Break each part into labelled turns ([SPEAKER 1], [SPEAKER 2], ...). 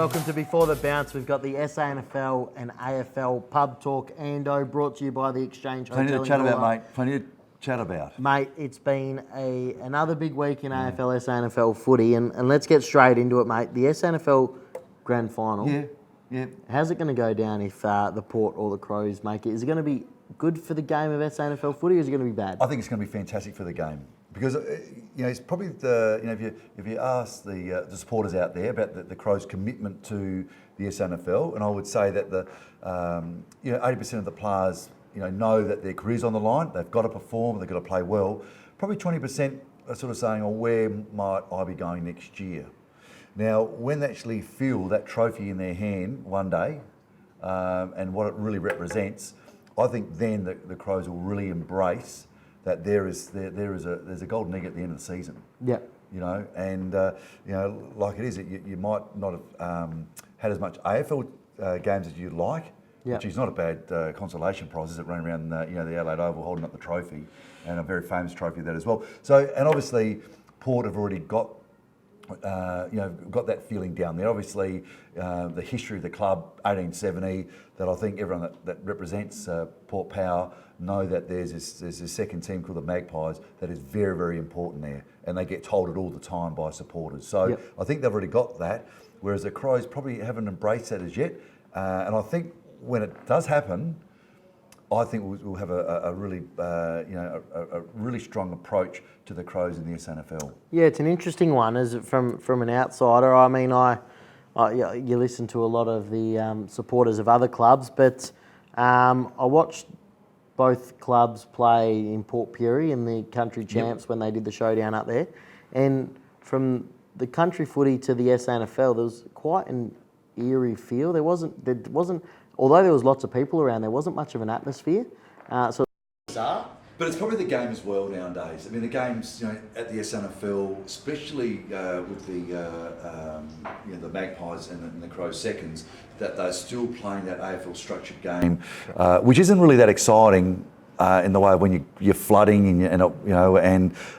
[SPEAKER 1] Welcome to Before the Bounce. We've got the SANFL and AFL Pub Talk Ando, brought to you by the Exchange Hotel.
[SPEAKER 2] Plenty to chat about, mate. Plenty to chat about.
[SPEAKER 1] Mate, it's been another big week in AFL, SANFL footy, and let's get straight into it, mate. The SANFL Grand Final.
[SPEAKER 2] Yeah.
[SPEAKER 1] How's it going to go down if the Port or the Crows make it? Is it going to be good for the game of SANFL footy, or is it going to be bad?
[SPEAKER 2] I think it's going to be fantastic for the game because it's probably the if you ask the supporters out there about the Crows' commitment to the SANFL, and I would say that the 80% of the players know that their career's on the line. They've got to perform. They've got to play well. Probably 20% are sort of saying, "Oh, where might I be going next year?" Now, when they actually feel that trophy in their hand one day, and what it really represents, I think then the Crows will really embrace that there's a golden egg at the end of the season.
[SPEAKER 1] Yeah.
[SPEAKER 2] Like it is, you might not have had as much AFL games as you'd like, which is not a bad consolation prize, is it? Running around the Adelaide Oval holding up the trophy, and a very famous trophy that as well. So, and obviously Port have already got that feeling down there. Obviously, the history of the club, 1870, that I think everyone that represents Port Power know that there's this second team called the Magpies that is very, very important there, and they get told it all the time by supporters. So I think they've already got that, whereas the Crows probably haven't embraced that as yet. And I think when it does happen, I think we'll have a really strong approach to the Crows in the SANFL. Yeah,
[SPEAKER 1] it's an interesting one. As from an outsider, I mean, you listen to a lot of the supporters of other clubs, but I watched both clubs play in Port Pirie in the country champs when they did the showdown up there, and from the country footy to the SANFL, there was quite an eerie feel. There wasn't. Although there was lots of people around, there wasn't much of an atmosphere. So
[SPEAKER 2] bizarre. But it's probably the game as well nowadays. I mean, the games, at the SANFL, especially with the Magpies and the Crows seconds, that they're still playing that AFL structured game, which isn't really that exciting in the way of when you're flooding and not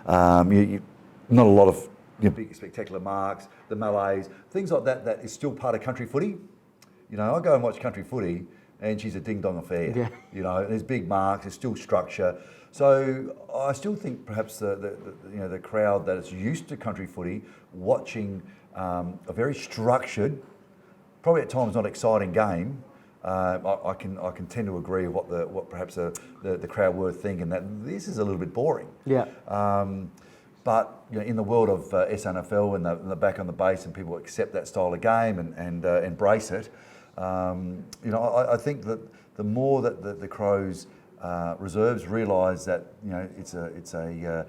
[SPEAKER 2] a lot of big spectacular marks, the melees, things like that. That is still part of country footy. I go and watch country footy, and she's a ding-dong affair. Yeah. There's big marks, there's still structure. So I still think perhaps the crowd that is used to country footy, watching a very structured, probably at times not exciting game, I can tend to agree with what perhaps the crowd were thinking, that this is a little bit boring.
[SPEAKER 1] Yeah.
[SPEAKER 2] But in the world of SANFL and the back on the base, and people accept that style of game and embrace it, I think that the more that the Crows reserves realise that it's a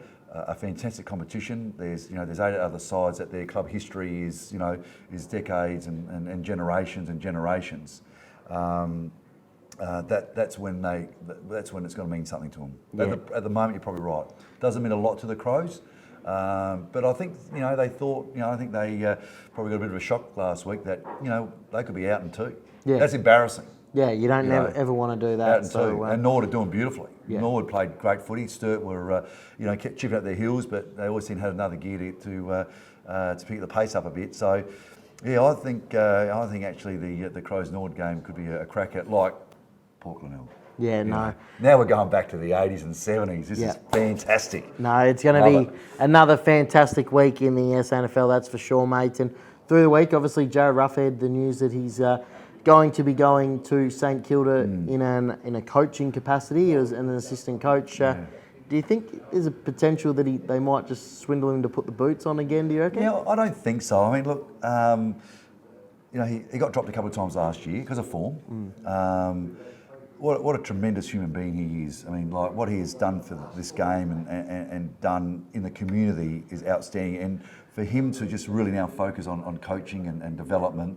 [SPEAKER 2] fantastic competition. There's 8 other sides that their club history is decades and generations and generations. That's when it's going to mean something to them. Yeah. At the moment, you're probably right. Doesn't mean a lot to the Crows. But I think they thought I think they probably got a bit of a shock last week that they could be out in 2. Yeah. That's embarrassing.
[SPEAKER 1] Yeah, you don't ever want to do that.
[SPEAKER 2] Out in 2, and Norwood are doing beautifully. Yeah. Norwood played great footy. Sturt were kept chipping at their heels, but they always seemed to have another gear to pick the pace up a bit. So yeah, I think actually the Crows Norwood game could be a cracker like Port Glenelg.
[SPEAKER 1] Yeah, no.
[SPEAKER 2] Now we're going back to the 80s and 70s. This is fantastic.
[SPEAKER 1] No, it's going to be another fantastic week in the SANFL, that's for sure, mate. And through the week, obviously, Joe Roughead, the news that he's going to be going to St Kilda in a coaching capacity as an assistant coach. Do you think there's a potential that they might just swindle him to put the boots on again, do you reckon?
[SPEAKER 2] Yeah, I don't think so. I mean, look, he got dropped a couple of times last year because of form. What a tremendous human being he is. I mean, like what he has done for this game and done in the community is outstanding. And for him to just really now focus on coaching and development,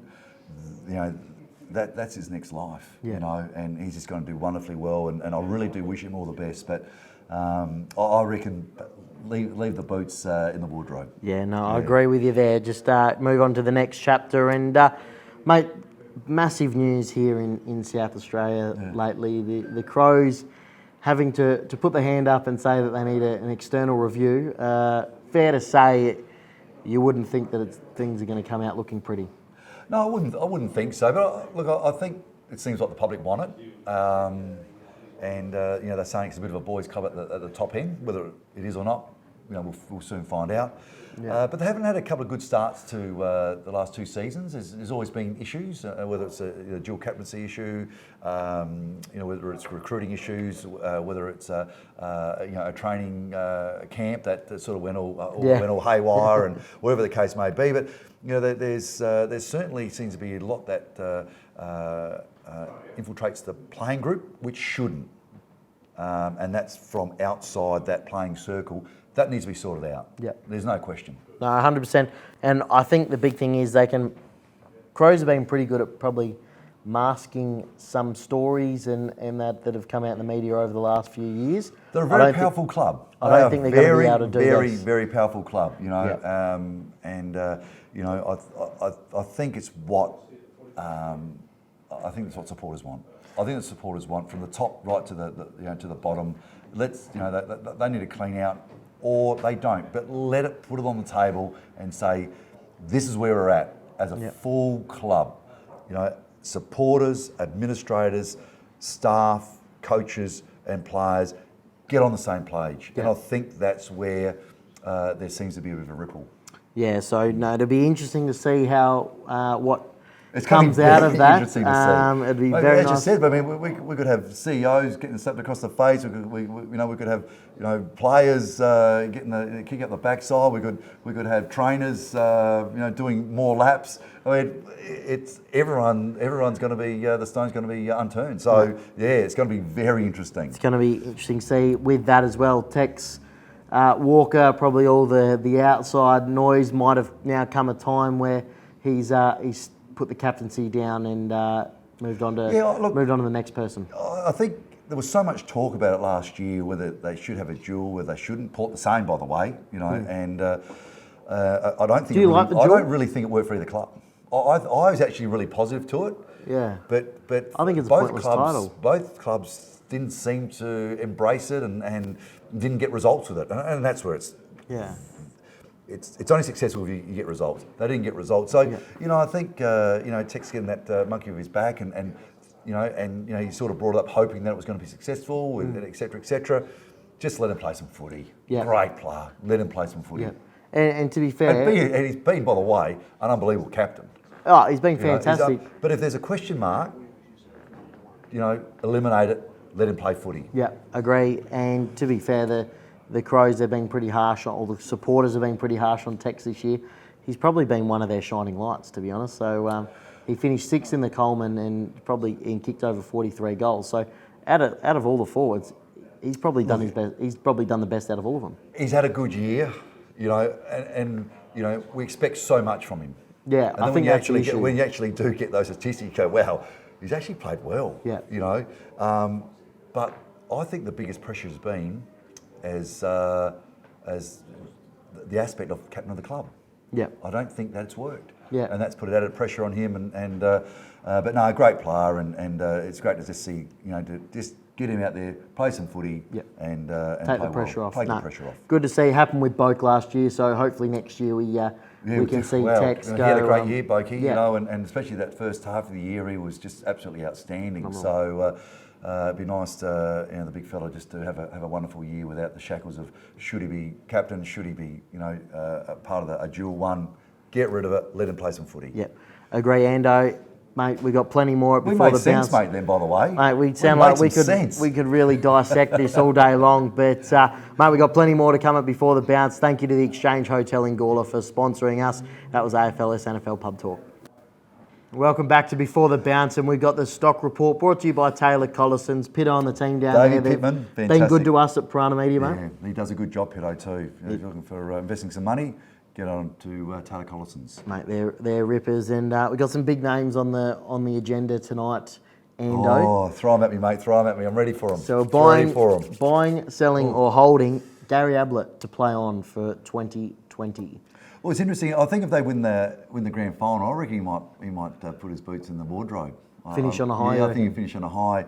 [SPEAKER 2] that's his next life. Yeah. And he's just going to do wonderfully well. And I really do wish him all the best. But I reckon leave the boots in the wardrobe.
[SPEAKER 1] Yeah, no, I agree with you there. Just move on to the next chapter. And mate, massive news here in South Australia lately. The Crows having to put the hand up and say that they need an external review. Fair to say, you wouldn't think that things are going to come out looking pretty.
[SPEAKER 2] No, I wouldn't think so. But look, I think it seems like the public want it, and you know, they're saying it's a bit of a boys' club at the top end. Whether it is or not, you know, we'll soon find out.
[SPEAKER 1] Yeah.
[SPEAKER 2] But they haven't had a couple of good starts to the last 2 seasons. There's always been issues, whether it's a dual captaincy issue, you know, whether it's recruiting issues, whether it's you know, a training camp that sort of went all haywire, and whatever the case may be. But you know, there's certainly seems to be a lot that infiltrates the playing group, which shouldn't, and that's from outside that playing circle. That needs to be sorted out.
[SPEAKER 1] Yeah.
[SPEAKER 2] There's no question.
[SPEAKER 1] No, 100%. And I think the big thing is Crows have been pretty good at probably masking some stories and that have come out in the media over the last few years.
[SPEAKER 2] They're a very powerful club.
[SPEAKER 1] I don't think they're going to be able to do this.
[SPEAKER 2] Very powerful club, you know. Yeah. You know, I think it's what I think it's what supporters want. I think the supporters want from the top right to the you know, to the bottom. Let's, you know, they need to clean out, or they don't. But put it on the table and say, this is where we're at as a full club. You know, supporters, administrators, staff, coaches, and players get on the same page. And I think that's where there seems to be a bit of a ripple. Yeah.
[SPEAKER 1] So no, it'll be interesting to see how what comes out of that.
[SPEAKER 2] Interesting to see.
[SPEAKER 1] It'd be
[SPEAKER 2] Maybe,
[SPEAKER 1] very
[SPEAKER 2] as
[SPEAKER 1] nice.
[SPEAKER 2] you said, but I mean, we could have CEOs getting slapped across the face. We could have, you know, players getting the kick up the backside. We could have trainers, you know, doing more laps. I mean, it's everyone's going to be the stone's going to be unturned. So yeah, it's going to be very interesting.
[SPEAKER 1] It's going to be interesting to see with that as well. Tex Walker, probably all the outside noise might have now come a time where he's put the captaincy down and moved on to the next person.
[SPEAKER 2] I think there was so much talk about it last year, whether they should have a duel, whether they shouldn't. Port the same, by the way, you know. And I don't think.
[SPEAKER 1] Do you like the duel?
[SPEAKER 2] I don't really think it worked for either club. I was actually really positive to it.
[SPEAKER 1] Yeah.
[SPEAKER 2] But
[SPEAKER 1] I think it's a pointless title.
[SPEAKER 2] Both clubs didn't seem to embrace it and didn't get results with it, and that's where it's.
[SPEAKER 1] Yeah.
[SPEAKER 2] It's only successful if you get results. They didn't get results, so you know, I think you know, Tex getting that monkey off his back, and you know, he sort of brought it up hoping that it was going to be successful, and et cetera, et cetera. Just let him play some footy. Yeah. Great player. Let him play some footy.
[SPEAKER 1] Yeah. And to be fair,
[SPEAKER 2] and he's been, by the way, an unbelievable captain.
[SPEAKER 1] Oh, he's been fantastic.
[SPEAKER 2] But if there's a question mark, you know, eliminate it. Let him play footy.
[SPEAKER 1] Yeah, agree. And to be fair, the Crows have been pretty harsh on, or the supporters have been pretty harsh on Tex this year. He's probably been one of their shining lights, to be honest. So he finished 6th in the Coleman and kicked over 43 goals. So out of all the forwards, he's probably done his best. He's probably done the best out of all of them.
[SPEAKER 2] He's had a good year, you know, and you know, we expect so much from him.
[SPEAKER 1] Yeah,
[SPEAKER 2] and then when you actually do get those statistics, you go, wow, he's actually played well.
[SPEAKER 1] Yeah,
[SPEAKER 2] you know, but I think the biggest pressure has been as the aspect of captain of the club.
[SPEAKER 1] Yeah,
[SPEAKER 2] I don't think that's worked.
[SPEAKER 1] Yeah,
[SPEAKER 2] and that's put added pressure on him. But no, a great player, and it's great to just see, you know, to just get him out there, play some footy, and
[SPEAKER 1] take the pressure off.
[SPEAKER 2] Take the pressure off.
[SPEAKER 1] Good to see happen with Boak last year. So hopefully next year we can see Tex go.
[SPEAKER 2] He had a great year, Boakey, you know, and especially that first half of the year, he was just absolutely outstanding. So. It'd be nice to, you know, the big fella just to have a wonderful year without the shackles of should he be captain, should he be, you know, a part of a dual one. Get rid of it, let him play some footy.
[SPEAKER 1] Yep, agree, Ando. Mate, we got plenty more before the bounce.
[SPEAKER 2] We made sense, mate, then, by the way.
[SPEAKER 1] Mate, we sound like we could really dissect this all day long. But, mate, we got plenty more to come up before the bounce. Thank you to the Exchange Hotel in Gawler for sponsoring us. That was AFLS NFL Pub Talk. Welcome back to Before the Bounce, and we've got the stock report brought to you by Taylor Collison's. Pitto and the team down
[SPEAKER 2] David
[SPEAKER 1] there.
[SPEAKER 2] Pittman, fantastic.
[SPEAKER 1] Been good to us at Piranha Media, mate.
[SPEAKER 2] Yeah, he does a good job, Pitto, too. If you're looking for investing some money, get on to Taylor Collison's.
[SPEAKER 1] Mate, they're rippers, and we've got some big names on the agenda tonight. Ando.
[SPEAKER 2] Oh, throw them at me, mate. Throw them at me. I'm ready for them.
[SPEAKER 1] So buying, selling, or holding Gary Ablett to play on for 2020.
[SPEAKER 2] Well, it's interesting. I think if they win the grand final, I reckon he might put his boots in the wardrobe
[SPEAKER 1] Finish on a high,
[SPEAKER 2] Yeah,
[SPEAKER 1] you
[SPEAKER 2] I think he'll
[SPEAKER 1] reckon?
[SPEAKER 2] finish on a high.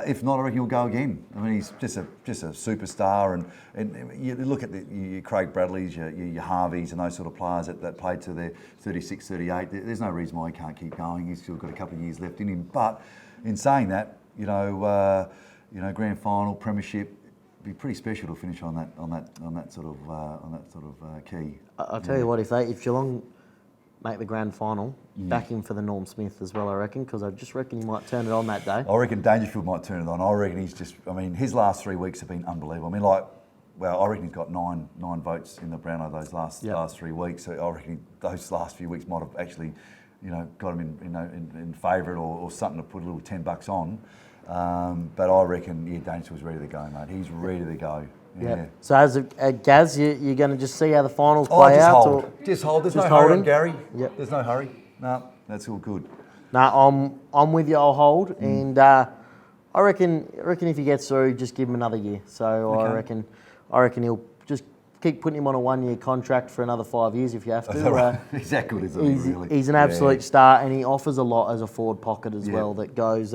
[SPEAKER 2] If not, I reckon he'll go again. I mean, he's just a superstar, and you look at your Craig Bradleys, your Harveys, and those sort of players that played to their 36, 38. There's no reason why he can't keep going. He's still got a couple of years left in him. But in saying that, grand final, premiership, it'd be pretty special to finish on that sort of key.
[SPEAKER 1] I'll tell you what, if Geelong make the grand final, back him for the Norm Smith as well, I reckon, because I just reckon he might turn it on that day.
[SPEAKER 2] I reckon Dangerfield might turn it on. I reckon his last 3 weeks have been unbelievable. I mean, I reckon he's got nine votes in the Brownlow those last 3 weeks. So I reckon those last few weeks might have actually, got him in favourite or something to put a little $10 on. But I reckon, Dangerfield's ready to go, mate. He's ready to go. Yeah.
[SPEAKER 1] So as a Gaz, you're going to just see how the finals play
[SPEAKER 2] just
[SPEAKER 1] out?
[SPEAKER 2] hold. Just hold. There's no
[SPEAKER 1] just
[SPEAKER 2] hurry
[SPEAKER 1] holding?
[SPEAKER 2] on Gary.
[SPEAKER 1] Yep.
[SPEAKER 2] There's no hurry. No, that's all good.
[SPEAKER 1] No, I'm with you. I'll hold, and I reckon if he gets through, just give him another year. So
[SPEAKER 2] Okay.
[SPEAKER 1] I reckon he'll just keep putting him on a 1-year contract for another 5 years if you have
[SPEAKER 2] Is that
[SPEAKER 1] to.
[SPEAKER 2] right? He's that good, isn't he, really?
[SPEAKER 1] He's an absolute star, and he offers a lot as a forward pocket as well that goes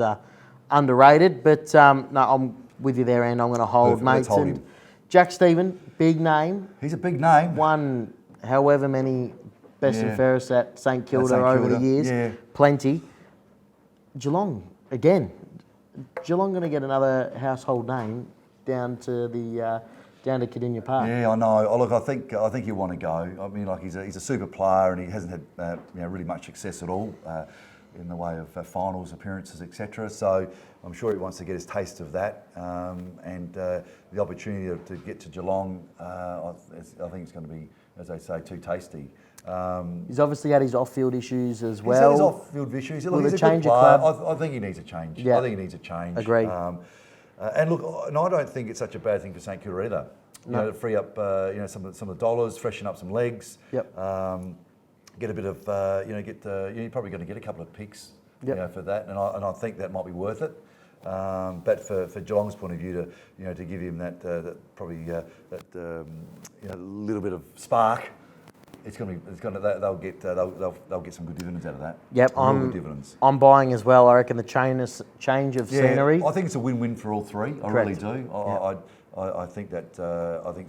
[SPEAKER 1] underrated. But no, I'm with you there, and I'm going to hold,
[SPEAKER 2] Perfect. Let's
[SPEAKER 1] mate.
[SPEAKER 2] hold
[SPEAKER 1] And
[SPEAKER 2] him.
[SPEAKER 1] Jack Stephen, big name,
[SPEAKER 2] He's a big name.
[SPEAKER 1] won however many best and fairest at St Kilda
[SPEAKER 2] St
[SPEAKER 1] over the
[SPEAKER 2] Kilda,
[SPEAKER 1] years,
[SPEAKER 2] yeah.
[SPEAKER 1] plenty. Geelong again. Geelong going to get another household name down to Cardinia Park.
[SPEAKER 2] Yeah, I know. Oh, look, I think he'll want to go. I mean, he's a super player, and he hasn't had really much success at all in the way of finals appearances, etc. So I'm sure he wants to get his taste of that, and the opportunity to get to Geelong. I think it's going to be, as they say, too tasty.
[SPEAKER 1] He's obviously had his off-field issues as
[SPEAKER 2] He's
[SPEAKER 1] well.
[SPEAKER 2] had his off-field issues. Look,
[SPEAKER 1] Will
[SPEAKER 2] he's
[SPEAKER 1] a
[SPEAKER 2] a good
[SPEAKER 1] change of
[SPEAKER 2] player.
[SPEAKER 1] club?
[SPEAKER 2] I think he needs a change.
[SPEAKER 1] Yeah.
[SPEAKER 2] I think he needs a change.
[SPEAKER 1] Agreed.
[SPEAKER 2] And look, and I don't think it's such a bad thing for St Kilda either.
[SPEAKER 1] No.
[SPEAKER 2] To free up some of the dollars, freshen up some legs.
[SPEAKER 1] Yep.
[SPEAKER 2] Get a bit of you're probably going to get a couple of picks for that, and I think that might be worth it. But for Geelong's point of view, to give him that little bit of spark, they'll get some good dividends out of that.
[SPEAKER 1] Yep,
[SPEAKER 2] Real good dividends.
[SPEAKER 1] I'm buying as well. I reckon the change of scenery.
[SPEAKER 2] I think it's a win-win for all three. I
[SPEAKER 1] Correct.
[SPEAKER 2] really do. I think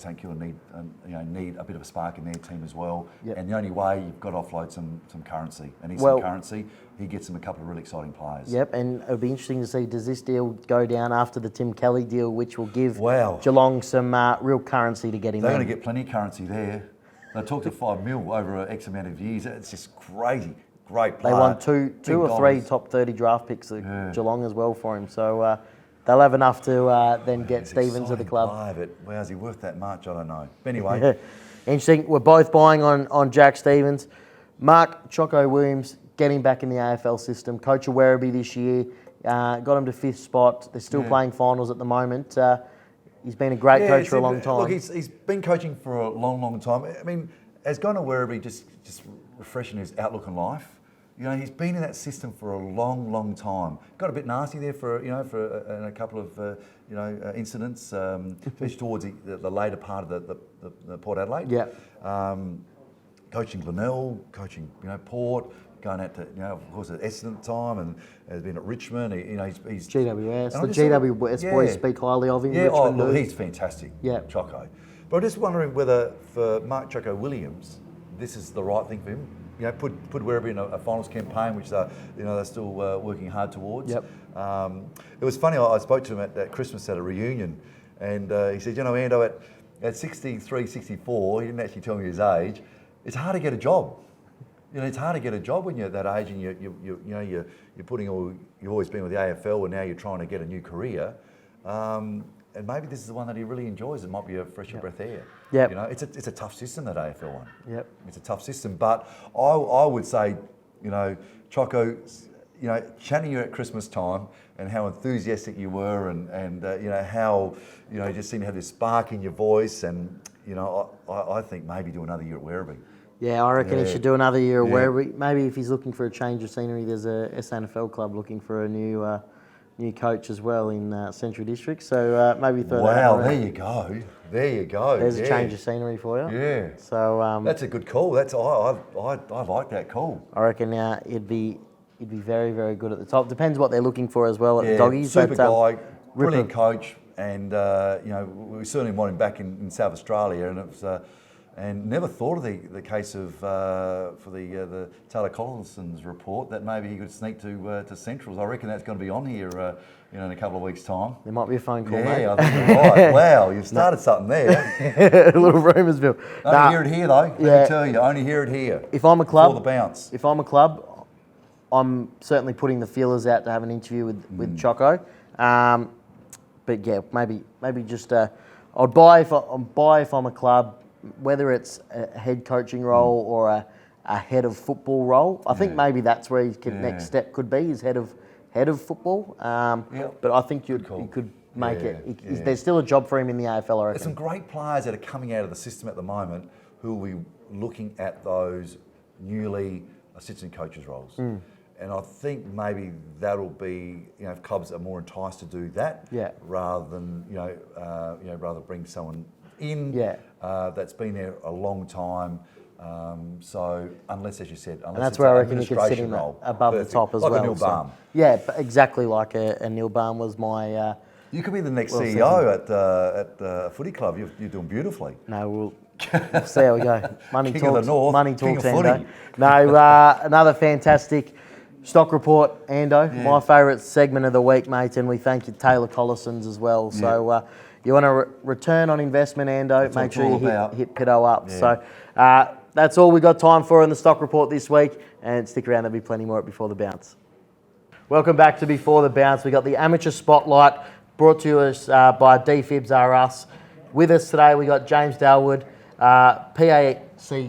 [SPEAKER 2] St Kilda need a bit of a spark in their team as well.
[SPEAKER 1] Yep.
[SPEAKER 2] And the only way you've got to offload some currency, and he's
[SPEAKER 1] Well-
[SPEAKER 2] some currency. He gets them a couple of really exciting players.
[SPEAKER 1] Yep, and it'll be interesting to see, does this deal go down after the Tim Kelly deal, which will give
[SPEAKER 2] Wow.
[SPEAKER 1] Geelong some real currency to get him
[SPEAKER 2] They're
[SPEAKER 1] in?
[SPEAKER 2] going to get plenty of currency there. They talked to $5 million over X amount of years. It's just crazy. Great player.
[SPEAKER 1] They won two
[SPEAKER 2] Big
[SPEAKER 1] or three
[SPEAKER 2] dollars.
[SPEAKER 1] top 30 draft picks at Geelong as well for him. So they'll have enough to then get
[SPEAKER 2] He's an
[SPEAKER 1] Stevens at the
[SPEAKER 2] exciting
[SPEAKER 1] club.
[SPEAKER 2] player, but wow, is he worth that much? I don't know. But anyway,
[SPEAKER 1] Interesting. We're both buying on Jack Stevens. Mark Choco Williams getting back in the AFL system. Coach of Werribee this year. Got him to 5th spot. They're still playing finals at the moment. He's been a great coach for a long time.
[SPEAKER 2] Look, he's been coaching for a long, long time. I mean, has gone to Werribee just refreshing his outlook on life. He's been in that system for a long, long time. Got a bit nasty there for a couple of incidents, especially towards the later part of the Port Adelaide.
[SPEAKER 1] Yeah.
[SPEAKER 2] Coaching Glenelg, coaching Port, going out to of course at Essendon time, and has been at Richmond. He's
[SPEAKER 1] GWS.
[SPEAKER 2] and I
[SPEAKER 1] The
[SPEAKER 2] just
[SPEAKER 1] GWS boys speak highly of him.
[SPEAKER 2] Yeah,
[SPEAKER 1] Richmond
[SPEAKER 2] look,
[SPEAKER 1] do.
[SPEAKER 2] he's fantastic.
[SPEAKER 1] Yeah.
[SPEAKER 2] Choco. But I'm just wondering whether for Mark Choco Williams, this is the right thing for him. Put Werribee in a finals campaign, which they're still working hard towards.
[SPEAKER 1] Yep.
[SPEAKER 2] It was funny. I spoke to him at Christmas at a reunion, and he said, Ando, at 63, 64, he didn't actually tell me his age. It's hard to get a job. It's hard to get a job when you're at that age and you're putting you've always been with the AFL and now you're trying to get a new career. And maybe this is the one that he really enjoys. It might be a fresher breath of air.
[SPEAKER 1] Yep.
[SPEAKER 2] It's a tough system, that AFL one.
[SPEAKER 1] Yep.
[SPEAKER 2] It's a tough system, but I would say, Choco, chatting you at Christmas time and how enthusiastic you were, and how you just seem to have this spark in your voice, and I think maybe do another year at Werribee.
[SPEAKER 1] Yeah, I reckon he should do another year
[SPEAKER 2] Yeah.
[SPEAKER 1] where maybe if he's looking for a change of scenery, there's a SNFL club looking for a new coach as well in Central District. So maybe throw that
[SPEAKER 2] Wow,
[SPEAKER 1] around.
[SPEAKER 2] there you go. There you go.
[SPEAKER 1] There's a change of scenery for you.
[SPEAKER 2] Yeah.
[SPEAKER 1] So
[SPEAKER 2] That's a good call. I like that call.
[SPEAKER 1] I reckon it'd be he'd be very, very good at the top. Depends what they're looking for as well at the doggies.
[SPEAKER 2] Super
[SPEAKER 1] but,
[SPEAKER 2] guy, brilliant coach, and we certainly want him back in South Australia, and it was. And never thought of the case of for the Taylor Collison's report that maybe he could sneak to Centrals. I reckon that's going to be on here, in a couple of weeks' time.
[SPEAKER 1] There might be a phone call, mate.
[SPEAKER 2] Yeah, I think you're right. Wow, you've started something there.
[SPEAKER 1] A little rumours, Bill.
[SPEAKER 2] Only hear it here, though. Let me tell you, only hear it here.
[SPEAKER 1] If I'm a club,
[SPEAKER 2] before the bounce.
[SPEAKER 1] If I'm a club, I'm certainly putting the feelers out to have an interview with Choco. But yeah, maybe just I'd buy if I'm a club. Whether it's a head coaching role or a head of football role, I think maybe that's where his next step could be, is head of football. But I think you could make it. There's still a job for him in the AFL, I reckon.
[SPEAKER 2] There's some great players that are coming out of the system at the moment who will be looking at those newly assistant coaches roles. And I think maybe that'll be, if clubs are more enticed to do that, rather than rather bring someone in that's been there a long time. So unless, as you said,
[SPEAKER 1] and that's where I reckon you could sit him above the top as well.
[SPEAKER 2] Like a Neil Baum.
[SPEAKER 1] Yeah, exactly like a Neil Baum was my.
[SPEAKER 2] You could be the next CEO at a footy club. You're doing beautifully.
[SPEAKER 1] No, we'll see how we go. Money
[SPEAKER 2] King
[SPEAKER 1] talks.
[SPEAKER 2] of the North,
[SPEAKER 1] Money
[SPEAKER 2] King
[SPEAKER 1] talks,
[SPEAKER 2] of
[SPEAKER 1] Ando.
[SPEAKER 2] footy.
[SPEAKER 1] No, another fantastic stock report, Ando. Yeah. My favourite segment of the week, mate, and we thank you, Taylor Collison's as well. Yeah. So you want a return on investment, Ando, that's make sure you hit Pitto up. Yeah. So that's all we got time for in the stock report this week, and stick around, there'll be plenty more at Before the Bounce. Welcome back to Before the Bounce. We got the Amateur Spotlight brought to us by DFibs R Us. With us today, we got James Dalwood, PAC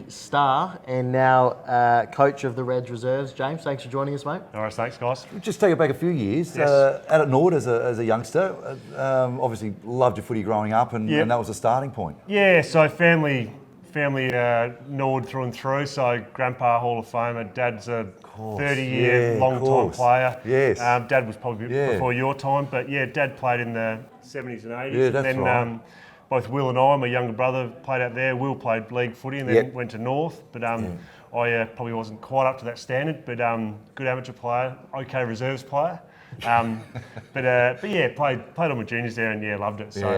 [SPEAKER 1] star and now coach of the Reds Reserves. James, thanks for joining us, mate.
[SPEAKER 3] All right, thanks, guys.
[SPEAKER 2] Just take it back a few years.
[SPEAKER 3] Yes.
[SPEAKER 2] Out at Nord as a youngster, obviously loved your footy growing up, and that was a starting point.
[SPEAKER 3] Yeah, so family Nord through and through. So grandpa Hall of Famer, dad's a 30-year long-time player.
[SPEAKER 2] Yes.
[SPEAKER 3] Dad was probably before your time, but dad played in the 70s and 80s.
[SPEAKER 2] Yeah, that's
[SPEAKER 3] and then,
[SPEAKER 2] right.
[SPEAKER 3] Both Will and I, my younger brother, played out there. Will played league footy and then went to North. But I probably wasn't quite up to that standard. But good amateur player, okay reserves player. But played on my juniors there and
[SPEAKER 2] loved
[SPEAKER 3] it. So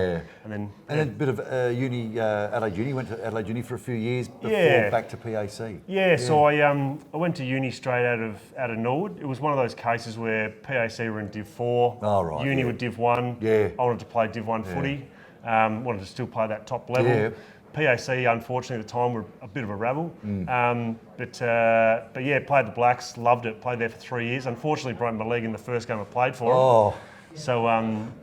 [SPEAKER 3] and then
[SPEAKER 2] a bit of uni, Adelaide Uni. Went to Adelaide Uni for a few years before back to PAC.
[SPEAKER 3] So I went to uni straight out of Nord. It was one of those cases where PAC were in Div 4.
[SPEAKER 2] Oh, right.
[SPEAKER 3] Uni were Div 1.
[SPEAKER 2] Yeah.
[SPEAKER 3] I wanted to play Div 1 footy. Wanted to still play that top level.
[SPEAKER 2] Yeah.
[SPEAKER 3] PAC, unfortunately, at the time were a bit of a rabble. But played the Blacks, loved it. Played there for 3 years. Unfortunately, broke my leg in the first game I played for them. So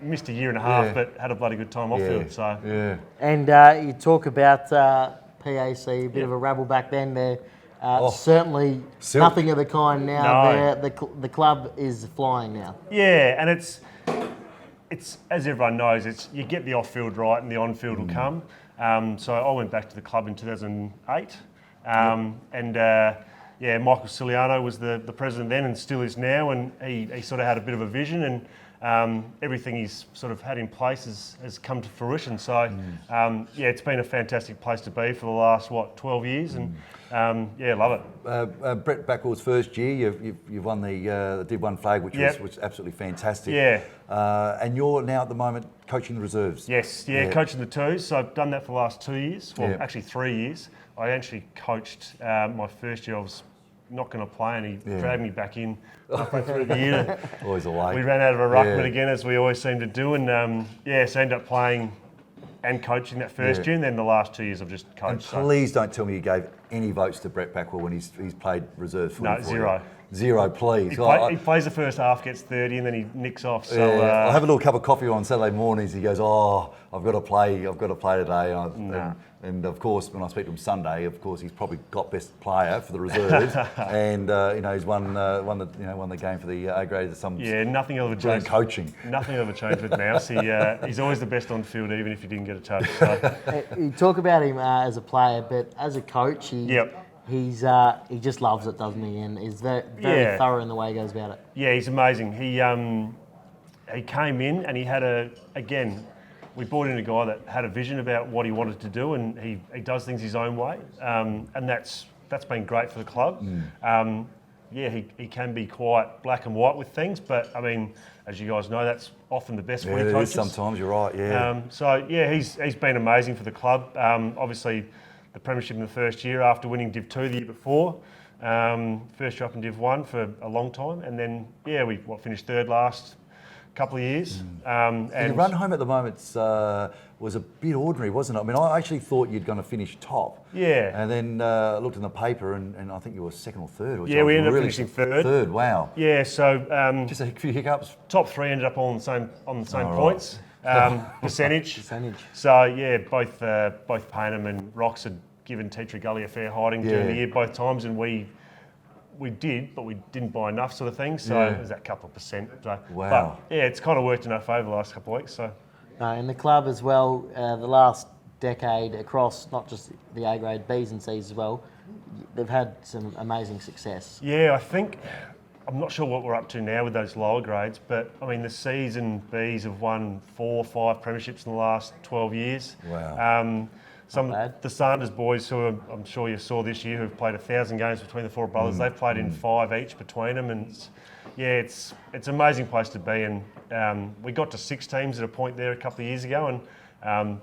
[SPEAKER 3] missed a year and a half, but had a bloody good time off field. So
[SPEAKER 1] and you talk about PAC, a bit of a rabble back then. There certainly nothing of the kind now.
[SPEAKER 3] No.
[SPEAKER 1] The club is flying now.
[SPEAKER 3] Yeah, and it's as everyone knows, you get the off-field right and the on-field will come. So I went back to the club in 2008, and Michael Ciliano was the president then and still is now, and he sort of had a bit of a vision, and everything he's sort of had in place has come to fruition. So it's been a fantastic place to be for the last 12 years, and love it.
[SPEAKER 2] Brett Backwell's first year, you've won the Div 1 flag, which was absolutely fantastic.
[SPEAKER 3] Yeah.
[SPEAKER 2] And you're now at the moment coaching the reserves.
[SPEAKER 3] Yes, coaching the twos. So I've done that for the last 2 years. Well, actually 3 years. I actually coached my first year. I was not going to play, and he dragged me back in halfway through the year.
[SPEAKER 2] Always away.
[SPEAKER 3] We ran out of a ruckman again, as we always seem to do, and so ended up playing and coaching that first year, and then the last 2 years I've just coached.
[SPEAKER 2] And please don't tell me you gave any votes to Brett Backwell when he's played reserves footy.
[SPEAKER 3] No, zero.
[SPEAKER 2] Zero, please.
[SPEAKER 3] He plays the first half, gets 30, and then he nicks off. So
[SPEAKER 2] I'll have a little cup of coffee on Saturday mornings. He goes, I've got to play today. And of course, when I speak to him Sunday, of course he's probably got best player for the reserves, and he's won the game for the A grade.
[SPEAKER 3] Nothing ever changed.
[SPEAKER 2] Coaching.
[SPEAKER 3] Nothing ever changed with Mouse. He's always the best on field, even if he didn't get a touch. So.
[SPEAKER 1] You talk about him as a player, but as a coach, he just loves it, doesn't he? And is very thorough in the way he goes about it. Yeah,
[SPEAKER 3] he's amazing. He came in and he had we brought in a guy that had a vision about what he wanted to do, and he does things his own way, and that's been great for the club. he can be quite black and white with things, but I mean, as you guys know, that's often the best footy
[SPEAKER 2] it
[SPEAKER 3] coaches.
[SPEAKER 2] is sometimes, you're right, yeah.
[SPEAKER 3] So yeah, he's been amazing for the club. Obviously, the premiership in the first year after winning Div 2 the year before. First year up in Div 1 for a long time, and then we finished third last couple of years.
[SPEAKER 2] And your run home at the moment was a bit ordinary, wasn't it? I mean, I actually thought you'd going to finish top.
[SPEAKER 3] Yeah.
[SPEAKER 2] And then looked in the paper, and I think you were second or third.
[SPEAKER 3] Yeah, we ended up finishing third.
[SPEAKER 2] Third, wow.
[SPEAKER 3] Yeah, so
[SPEAKER 2] just a few hiccups.
[SPEAKER 3] top three ended up all on the same points percentage. So yeah, both Paynham and Rocks had given Teacher Gully a fair hiding during the year both times, and we did, but we didn't buy enough sort of thing. So it was that couple of percent. So,
[SPEAKER 2] wow.
[SPEAKER 3] But yeah, it's kind of worked in our favour the last couple of weeks. So.
[SPEAKER 1] In the club as well, the last decade across not just the A grade Bs and Cs as well, they've had some amazing success.
[SPEAKER 3] Yeah, I think, I'm not sure what we're up to now with those lower grades, but I mean the Cs and Bs have won 4 or 5 premierships in the last 12 years.
[SPEAKER 2] Wow.
[SPEAKER 3] The Sanders boys, who I'm sure you saw this year, who've played 1,000 games between the 4 brothers, they've played in 5 each between them, and it's an amazing place to be. And we got to 6 teams at a point there a couple of years ago, and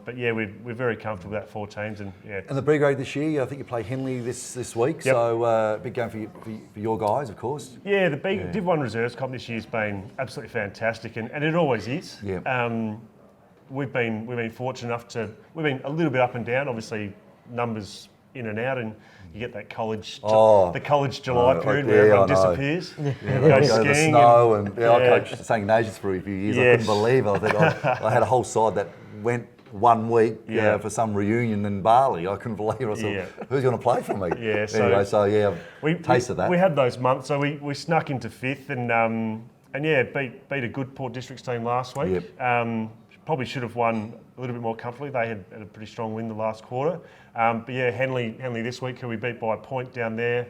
[SPEAKER 3] but yeah, we're very comfortable with that 4 teams, and yeah.
[SPEAKER 2] And the B grade this year, I think you play Henley this week,
[SPEAKER 3] Yep.
[SPEAKER 2] So big game for your guys, of course.
[SPEAKER 3] Yeah, the Div 1 Reserves Comp this year's been absolutely fantastic, and it always is.
[SPEAKER 2] Yeah.
[SPEAKER 3] We've been fortunate enough we've been a little bit up and down, obviously numbers in and out, and you get that the college July period where everyone disappears.
[SPEAKER 2] Go
[SPEAKER 3] skiing
[SPEAKER 2] the snow and I coached St Ignatius for a few years.
[SPEAKER 3] Yes.
[SPEAKER 2] I couldn't believe it. I had a whole side that went 1 week for some reunion in Bali. I couldn't believe it. I thought, who's going to play for me?
[SPEAKER 3] Yeah,
[SPEAKER 2] anyway, we tasted that.
[SPEAKER 3] We had those months, so we snuck into 5th and beat a good Port Districts team last week.
[SPEAKER 2] Yep.
[SPEAKER 3] Probably should have won a little bit more comfortably. They had a pretty strong win the last quarter. But yeah, Henley this week, who we beat by a point down there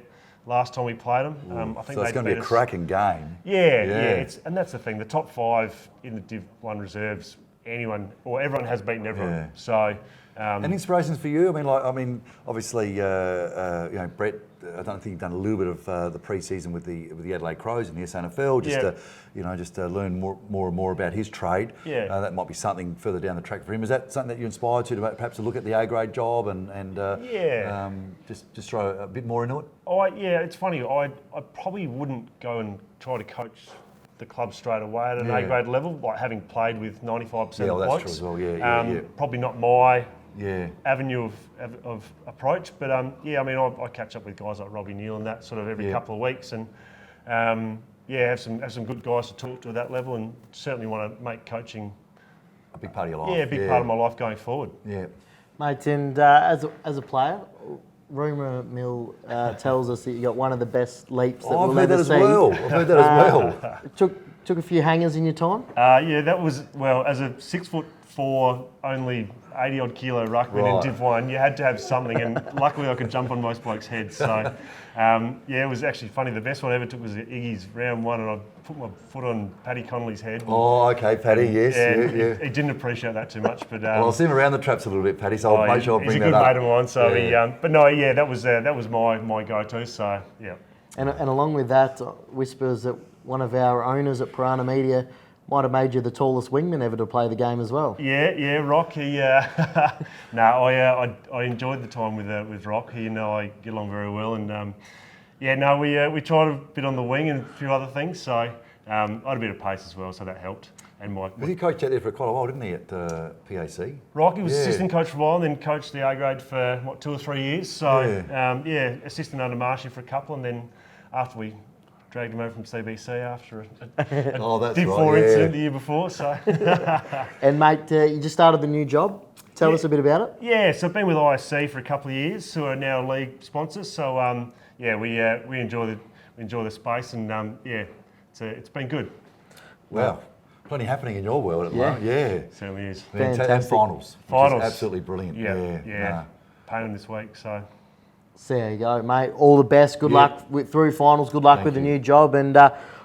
[SPEAKER 3] last time we played them. I think
[SPEAKER 2] so it's going to be a cracking game.
[SPEAKER 3] Yeah. And that's the thing. The top 5 in the Div 1 reserves, everyone has beaten everyone.
[SPEAKER 2] Yeah.
[SPEAKER 3] So.
[SPEAKER 2] And inspirations for you? I mean, obviously, Brett. I don't think you've done a little bit of the pre-season with the Adelaide Crows in the SNFL, just to learn more and more about his trade.
[SPEAKER 3] Yeah.
[SPEAKER 2] That might be something further down the track for him. Is that something that you're inspired to perhaps look at the A grade job and just throw a bit more into it?
[SPEAKER 3] It's funny. I probably wouldn't go and try to coach the club straight away at an A grade level, like having played with 95% of the blokes.
[SPEAKER 2] That's true as well. Yeah.
[SPEAKER 3] Probably not my avenue of approach, but I catch up with guys like Robbie Neal and that sort of every couple of weeks, and have some good guys to talk to at that level, and certainly want to make coaching
[SPEAKER 2] a big part of your life.
[SPEAKER 3] Yeah, a big part of my life going forward.
[SPEAKER 2] Yeah,
[SPEAKER 1] mate. And as a player, rumour mill tells us that you got one of the best leaps that we'll ever see.
[SPEAKER 2] I've heard that as well.
[SPEAKER 1] Took a few hangers in your time.
[SPEAKER 3] That was as a 6'4", only 80 odd kilo ruckman in Div 1, you had to have something, and luckily I could jump on most blokes' heads. So, it was actually funny. The best one I ever took was at Iggy's round 1, and I put my foot on Paddy Connolly's head.
[SPEAKER 2] Oh, okay, Paddy, yes. Yeah.
[SPEAKER 3] He didn't appreciate that too much, but
[SPEAKER 2] I'll see him around the traps a little bit, Paddy. So I'll make sure I bring that up.
[SPEAKER 3] He's a good mate of mine, so that was my go-to. So yeah.
[SPEAKER 1] And along with that, whispers that one of our owners at Piranha Media might have made you the tallest wingman ever to play the game as well.
[SPEAKER 3] Yeah, Rock. He, I enjoyed the time with Rock. He and I get along very well, and we tried a bit on the wing and a few other things. So I had a bit of pace as well, so that helped. And
[SPEAKER 2] he coached out there for quite a while, didn't he, at PAC?
[SPEAKER 3] Rock, he was assistant coach for a while, and then coached the A grade for 2 or 3 years. So assistant under Marshy for a couple, and then after we dragged him over from CBC after a Div 4 incident the year before. So.
[SPEAKER 2] And
[SPEAKER 1] mate, you just started the new job. Tell us a bit about it.
[SPEAKER 3] Yeah, so I've been with ISC for a couple of years, who are now league sponsors. So we enjoy the space, and it's been good.
[SPEAKER 2] Wow. Plenty happening in your world at the moment. Yeah,
[SPEAKER 3] it certainly is.
[SPEAKER 1] Fantastic.
[SPEAKER 2] And finals.
[SPEAKER 3] Finals.
[SPEAKER 2] Which is absolutely brilliant.
[SPEAKER 3] Yeah. Paying this week, so.
[SPEAKER 1] So there you go, mate. All the best. Good luck through finals. Good luck with the new job, and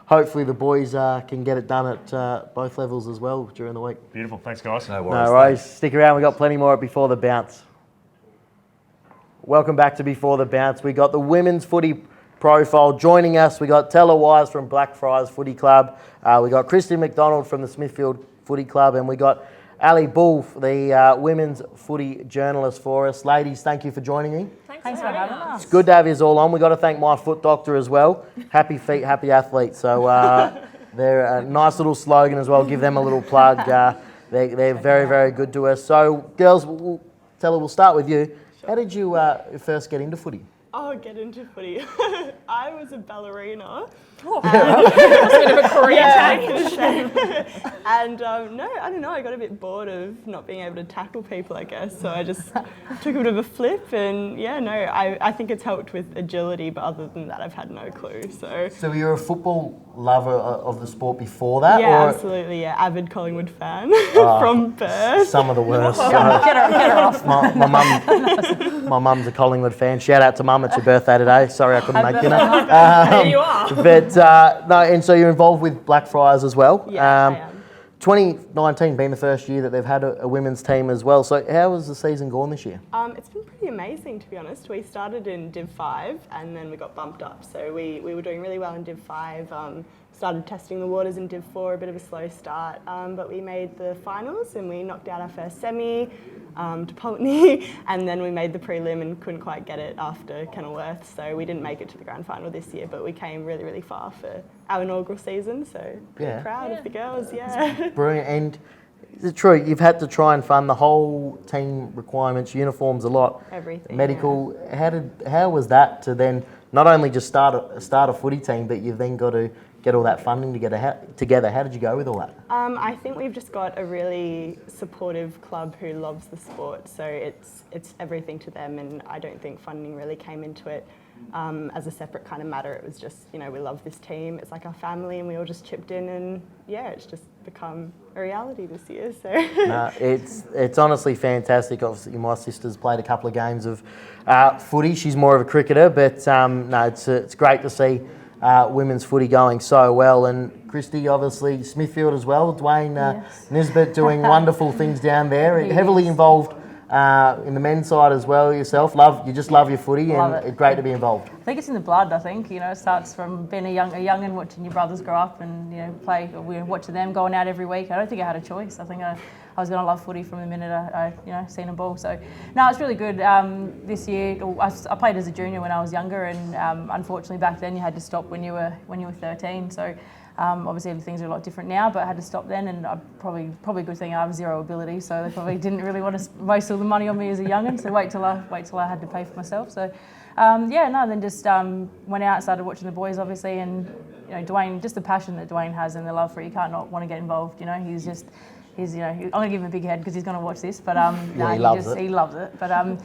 [SPEAKER 1] hopefully the boys can get it done at both levels as well during the week.
[SPEAKER 3] Beautiful. Thanks, guys.
[SPEAKER 2] No worries.
[SPEAKER 1] No worries. Stick around. We've got plenty more at Before the Bounce. Welcome back to Before the Bounce. We got the women's footy profile. Joining us, we got Tella Wise from Blackfriars Footy Club. We got Christy McDonald from the Smithfield Footy Club, and we got Ali Bull, the women's footy journalist for us. Ladies, thank you for joining me.
[SPEAKER 4] Thanks for having us.
[SPEAKER 1] It's good to have you all on. We've got to thank my foot doctor as well. Happy feet, happy athlete. So they're a nice little slogan as well. Give them a little plug. They're very, very good to us. So, girls, Tella, we'll start with you. How did you first get into footy?
[SPEAKER 4] Oh, get into footy. I was a ballerina.
[SPEAKER 5] Oh, that's a bit of a career change.
[SPEAKER 4] And no, I don't know, I got a bit bored of not being able to tackle people, I guess. So I just took a bit of a flip and yeah, no, I think it's helped with agility, but other than that, I've had no clue.
[SPEAKER 1] So you're a football lover of the sport before that?
[SPEAKER 4] Yeah,
[SPEAKER 1] or?
[SPEAKER 4] Absolutely, yeah. Avid Collingwood fan from birth.
[SPEAKER 1] Some of the worst.
[SPEAKER 5] Get her off.
[SPEAKER 1] My mum's a Collingwood fan. Shout out to mum, it's your birthday today. Sorry I couldn't make dinner.
[SPEAKER 5] There you are.
[SPEAKER 1] But no, and so you're involved with Blackfriars as well.
[SPEAKER 4] Yeah, I am.
[SPEAKER 1] 2019 being the first year that they've had a women's team as well. So how has the season gone this year?
[SPEAKER 4] It's been pretty amazing, to be honest. We started in Div 5 and then we got bumped up. So we were doing really well in Div 5, started testing the waters in Div 4, a bit of a slow start, but we made the finals and we knocked out our first semi to Pulteney, and then we made the prelim and couldn't quite get it after Chenoweth. So we didn't make it to the grand final this year, but we came really, really far for our inaugural season. So pretty proud of the girls, yeah.
[SPEAKER 1] Brilliant. And is it true, you've had to try and fund the whole team requirements, uniforms a lot,
[SPEAKER 4] Everything.
[SPEAKER 1] medical. Yeah. How was that to then not only just start a footy team, but you've then got to get all that funding together? How did you go with all that?
[SPEAKER 4] I think we've just got a really supportive club who loves the sport, so it's everything to them, and I don't think funding really came into it as a separate kind of matter. It was just, you know, we love this team, it's like our family, and we all just chipped in, and yeah, it's just become a reality this year. So
[SPEAKER 1] it's honestly fantastic. Obviously, my sister's played a couple of games of footy. She's more of a cricketer, but no, it's great to see women's footy going so well. And Christy, obviously Smithfield as well. Dwayne Nisbet doing wonderful things down there. Heavily involved in the men's side as well. Yourself, you just love your footy, and it's great to be involved.
[SPEAKER 5] I think it's in the blood. I think, you know, it starts from being a young and watching your brothers grow up and, you know, play. We're watching them going out every week. I don't think I had a choice. I think I was going to love footy from the minute I seen them ball. So no, it's really good. This year, I played as a junior when I was younger, and unfortunately back then you had to stop when you were 13. So obviously things are a lot different now, but I had to stop then, and probably a good thing I have zero ability, so they probably didn't really want to waste all the money on me as a young'un. So wait till I had to pay for myself. So then just went out, started watching the boys obviously, and you know, Dwayne, just the passion that Dwayne has and the love for it, you can't not want to get involved. You know, he's you know, I'm gonna give him a big head because he's gonna watch this, but
[SPEAKER 1] he loves it.
[SPEAKER 5] But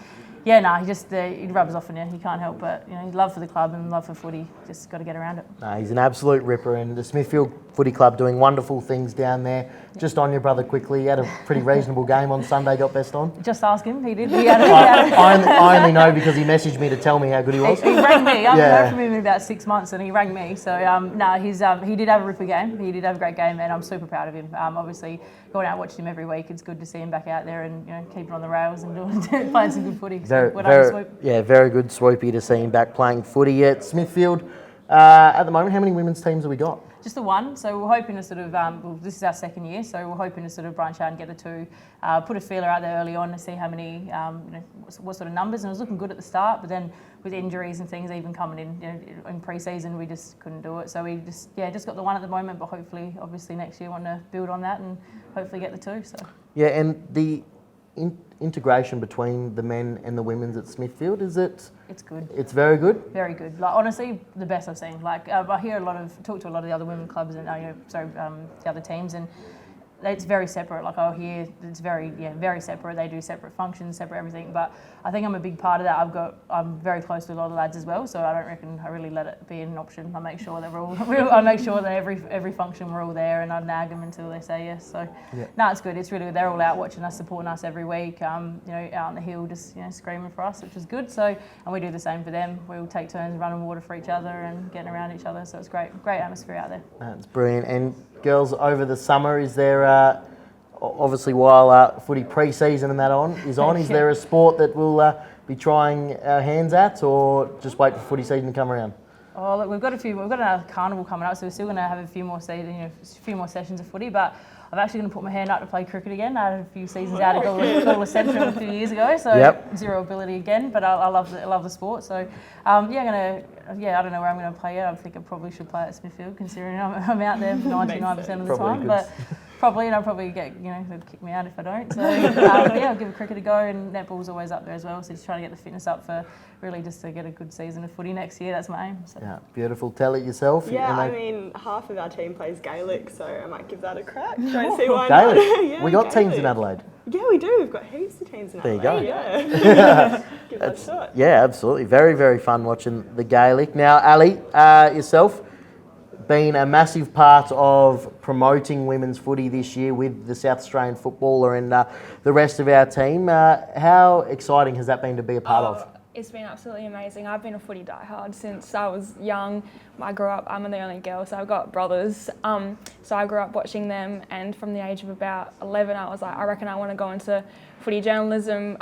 [SPEAKER 5] he rubs off on you. He can't help but, you know, love for the club and love for footy. Just got to get around it.
[SPEAKER 1] No, he's an absolute ripper, and the Smithfield Footy Club doing wonderful things down there. Just on your brother quickly, he had a pretty reasonable game on Sunday, got best on.
[SPEAKER 5] Just ask him, he did.
[SPEAKER 1] I only know because he messaged me to tell me how good he was.
[SPEAKER 5] He rang me. I haven't heard from him in about 6 months, and he rang me. So he did have a ripper game. He did have a great game, and I'm super proud of him. Obviously, going out and watching him every week, it's good to see him back out there and, you know, keeping on the rails and playing some good footy.
[SPEAKER 1] Very good swoopy to see him back playing footy at Smithfield. At the moment, how many women's teams have we got?
[SPEAKER 5] Just the one, so we're hoping to sort of, this is our second year, so we're hoping to sort of branch out and get the two, put a feeler out there early on to see how many, what sort of numbers, and it was looking good at the start, but then with injuries and things even coming in pre-season, we just couldn't do it. So we just got the one at the moment, but hopefully, obviously next year want to build on that and hopefully get the two. So
[SPEAKER 1] yeah, and the integration between the men and the women's at Smithfield, is it?
[SPEAKER 5] It's good.
[SPEAKER 1] It's very good?
[SPEAKER 5] Very good. Like, honestly, the best I've seen. Like, I talk to a lot of the other women clubs and, the other teams, and it's very separate. Like, I hear it's very separate. They do separate functions, separate everything. But I think I'm a big part of that. I'm very close to a lot of the lads as well, so I don't reckon I really let it be an option. I make sure I make sure that every function we're all there, and I nag them until they say yes. So no, it's good. It's really good. They're all out watching us, supporting us every week. Out on the hill, just screaming for us, which is good. So, and we do the same for them. We all take turns running water for each other and getting around each other. So it's great atmosphere out there.
[SPEAKER 1] That's brilliant. And girls, over the summer, is there obviously while footy pre-season and that is there a sport that we'll be trying our hands at, or just wait for footy season to come around?
[SPEAKER 5] Oh, look, we've got another carnival coming up, so we're still going to have a few more sessions of footy. But I'm actually going to put my hand up to play cricket again. I had a few seasons out at Gawler Central a few years ago, so zero ability again. But I love the sport. So I don't know where I'm going to play yet. I think I probably should play at Smithfield, considering I'm out there 99% of the time. But probably get, they'll kick me out if I don't. So I'll give cricket a go, and netball's always up there as well. So just trying to get the fitness up for really just to get a good season of footy next year. That's my aim. So.
[SPEAKER 1] Yeah, beautiful. Tell it yourself.
[SPEAKER 4] Yeah, I mean, half of our team plays Gaelic, so I might give that a crack. Don't see why not.
[SPEAKER 1] We got teams in Adelaide.
[SPEAKER 4] Yeah, we do. We've got heaps of teams in Adelaide.
[SPEAKER 1] There you go.
[SPEAKER 4] Yeah. Give that a shot.
[SPEAKER 1] Yeah, absolutely. Very, very fun watching the Gaelic. Now, Ali, yourself, been a massive part of promoting women's footy this year with the South Australian footballer and the rest of our team. How exciting has that been to be a part of?
[SPEAKER 6] It's been absolutely amazing. I've been a footy diehard since I was young. I'm the only girl, so I've got brothers. So I grew up watching them, and from the age of about 11, I was like, I reckon I want to go into footy journalism.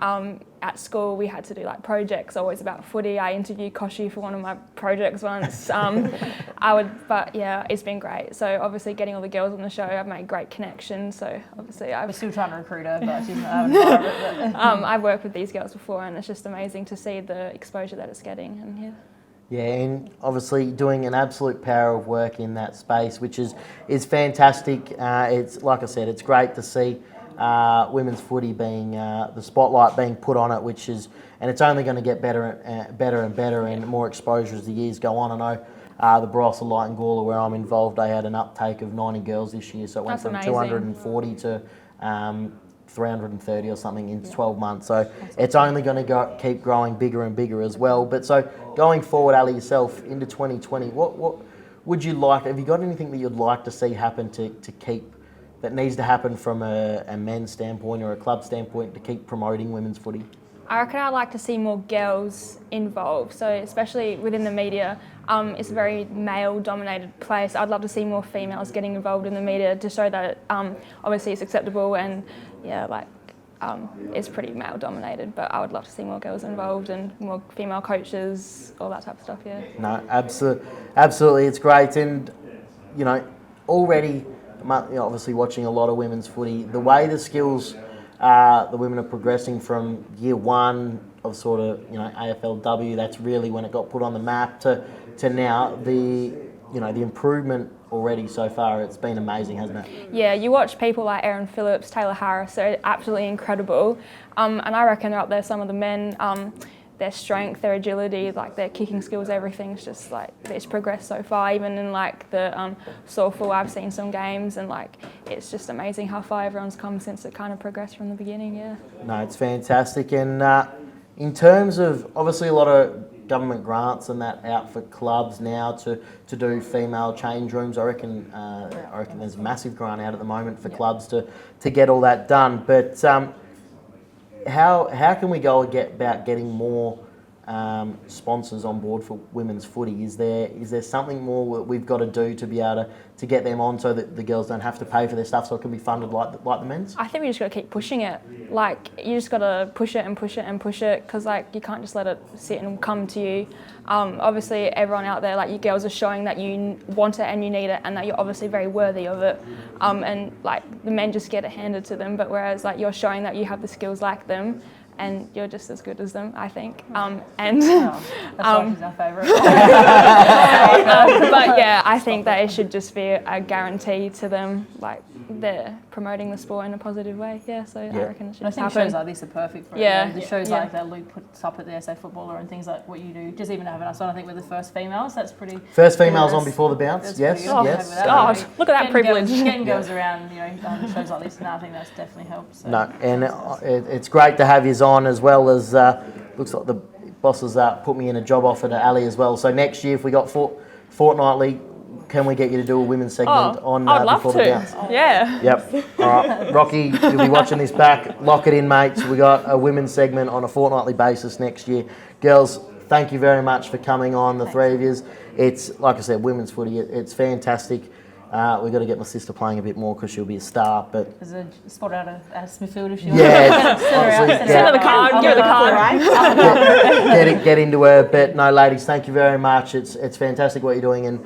[SPEAKER 6] At school, we had to do like projects always about footy. I interviewed Koshi for one of my projects once. But yeah, it's been great. So obviously getting all the girls on the show, I've made great connections. So obviously
[SPEAKER 5] we're still trying to recruit her, but she's not.
[SPEAKER 6] I've worked with these girls before, and it's just amazing to see the exposure that it's getting. And yeah.
[SPEAKER 1] Yeah, and obviously doing an absolute power of work in that space, which is fantastic. It's like I said, it's great to see women's footy being the spotlight being put on it, and it's only going to get better and better and more exposure as the years go on. I know the Barossa Light and Gawler, where I'm involved, they had an uptake of 90 girls this year, so it went from 240 to 330 or something in 12 months. So it's only going to keep growing bigger and bigger as well. But so going forward, Ali, yourself into 2020, what would you like? Have you got anything that you'd like to see happen to keep? That needs to happen from a men's standpoint or a club standpoint to keep promoting women's footy?
[SPEAKER 6] I reckon I'd like to see more girls involved. So especially within the media, it's a very male-dominated place. I'd love to see more females getting involved in the media to show that obviously it's acceptable and it's pretty male-dominated. But I would love to see more girls involved and more female coaches, all that type of stuff. Yeah. No,
[SPEAKER 1] absolutely, it's great, and already. Obviously watching a lot of women's footy, the way the skills the women are progressing from year one of sort of AFLW, that's really when it got put on the map to now, the improvement already so far, it's been amazing, hasn't it?
[SPEAKER 6] Yeah, you watch people like Erin Phillips, Taylor Harris, they're absolutely incredible, and I reckon they're up there, some of the men, their strength, their agility, like their kicking skills, everything's just like, it's progressed so far. Even in like the softball, I've seen some games, and like it's just amazing how far everyone's come since it kind of progressed from the beginning. Yeah. No,
[SPEAKER 1] it's fantastic. And in terms of obviously a lot of government grants and that out for clubs now to do female change rooms, I reckon there's a massive grant out at the moment for clubs to get all that done. But how can we go about getting more sponsors on board for women's footy? Is there something more we've got to do to be able to get them on so that the girls don't have to pay for their stuff, so it can be funded like the men's?
[SPEAKER 6] I think we just got to keep pushing it. Like, you just got to push it and push it and push it, because like you can't just let it sit and come to you. Obviously everyone out there, like you girls are showing that you want it and you need it, and that you're obviously very worthy of it. And like the men just get it handed to them, but whereas like you're showing that you have the skills like them, and you're just as good as them, I think. That's our favourite. But yeah, I think that it should just be a guarantee to them, like they're promoting the sport in a positive way. Yeah, so I reckon it should happen.
[SPEAKER 5] Shows like this are perfect for it. The shows like that Luke puts up at the SA Footballer and things like what you do, just even having us on, I think, with the first females, that's pretty...
[SPEAKER 1] First females on before the bounce, yes.
[SPEAKER 6] God, look at that privilege.
[SPEAKER 5] Getting girls around, shows like this, and I think that's definitely helped. So.
[SPEAKER 1] No, and it's great to have you on, as well as looks like the bosses put me in a job offer to Ali as well. So next year, if we got fortnightly, can we get you to do a women's segment on
[SPEAKER 6] I'd love
[SPEAKER 1] before
[SPEAKER 6] to.
[SPEAKER 1] the bounce?
[SPEAKER 6] Yeah.
[SPEAKER 1] Yep. All right, Rocky, you'll be watching this back. Lock it in, mates. We got a women's segment on a fortnightly basis next year. Girls, thank you very much for coming on, the three of you. It's, like I said, women's footy. It's fantastic. We've got to get my sister playing a bit more because she'll be a star. But
[SPEAKER 5] There's a spot out of Smith Field if you
[SPEAKER 1] yeah,
[SPEAKER 5] want.
[SPEAKER 6] Send her the card, give her the card.
[SPEAKER 1] get into her. But no, ladies, thank you very much. It's fantastic what you're doing, and